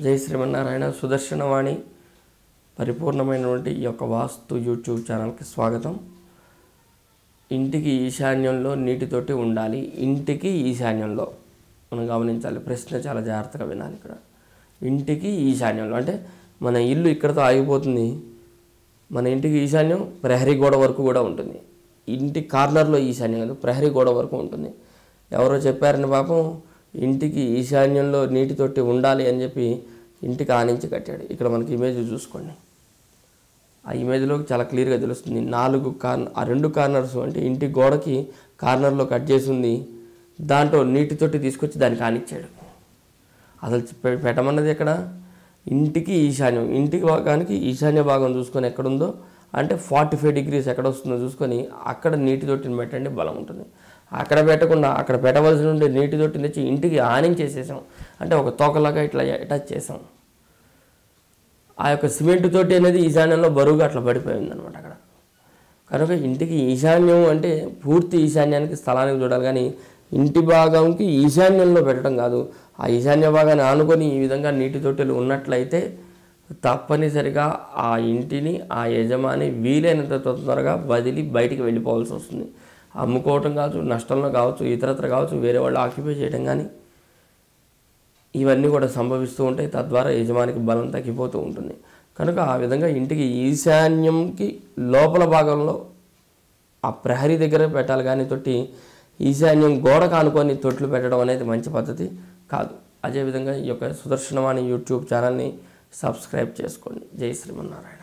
జై శ్రీమన్నారాయణ. సుదర్శనవాణి పరిపూర్ణమైనటువంటి ఈ యొక్క వాస్తు యూట్యూబ్ ఛానల్కి స్వాగతం. ఇంటికి ఈశాన్యంలో నీటితోటి ఉండాలి. ఇంటికి ఈశాన్యంలో మనం గమనించాలి. ప్రశ్న చాలా జాగ్రత్తగా వినాలి. ఇక్కడ ఇంటికి ఈశాన్యంలో అంటే మన ఇల్లు ఇక్కడతో ఆగిపోతుంది. మన ఇంటికి ఈశాన్యం ప్రహరీ గోడ వరకు కూడా ఉంటుంది. ఇంటి కార్నర్లో ఈశాన్యం కాదు, ప్రహరీ గోడ వరకు ఉంటుంది. ఎవరో చెప్పారని పాపం ఇంటికి ఈశాన్యంలో నీటితోటి ఉండాలి అని చెప్పి ఇంటికి ఆనించి కట్టాడు. ఇక్కడ మనకి ఇమేజ్ చూసుకోండి. ఆ ఇమేజ్లో చాలా క్లియర్గా తెలుస్తుంది. ఆ రెండు కార్నర్స్ అంటే ఇంటి గోడకి కార్నర్లో కట్ చేసి ఉంది. దాంట్లో నీటితోటి తీసుకొచ్చి దానికి ఆనిచ్చాడు. అసలు పెట్టమన్నది ఎక్కడ? ఇంటికి ఈశాన్యం. ఇంటికి భాగానికి ఈశాన్య భాగం చూసుకొని ఎక్కడుందో అంటే 45 డిగ్రీస్ ఎక్కడ వస్తుందో చూసుకొని అక్కడ నీటితోటిని పెట్టండి, బలం ఉంటుంది. అక్కడ పెట్టకుండా అక్కడ పెట్టవలసి ఉండే నీటితోటిని తెచ్చి ఇంటికి ఆనించేసేసాం. అంటే ఒక తోకలాగా ఇట్లా అటాచ్ చేసాం. ఆ యొక్క సిమెంట్ తోటి అనేది ఈశాన్యంలో బరువుగా అట్లా పడిపోయింది అనమాట అక్కడ. కనుక ఇంటికి ఈశాన్యం అంటే పూర్తి ఈశాన్యానికి స్థలానికి చూడాలి, కానీ ఇంటి భాగంకి ఈశాన్యంలో పెట్టడం కాదు. ఆ ఈశాన్య భాగాన్ని ఆనుకొని ఈ విధంగా నీటి తొట్టెలు ఉన్నట్లయితే తప్పనిసరిగా ఆ ఇంటిని ఆ యజమాని వీలైనంత తొందరగా వదిలి బయటికి వెళ్ళిపోవాల్సి వస్తుంది. అమ్ముకోవటం కావచ్చు, నష్టంలో కావచ్చు, ఇతరత్ర కావచ్చు, వేరే వాళ్ళు ఆక్యుపై చేయడం కానీ ఇవన్నీ కూడా సంభవిస్తూ ఉంటాయి. తద్వారా యజమానికి బలం తగ్గిపోతూ ఉంటుంది. కనుక ఆ విధంగా ఇంటికి ఈశాన్యంకి లోపల భాగంలో ఆ ప్రహరీ దగ్గర పెట్టాలి, కానీ తొట్టి ఈశాన్యం గోడ కానుకొని తొట్లు పెట్టడం అనేది మంచి పద్ధతి కాదు. అదేవిధంగా ఈ యొక్క సుదర్శనవాణి యూట్యూబ్ ఛానల్ని సబ్స్క్రైబ్ చేసుకోండి. జై శ్రీమన్నారాయణ.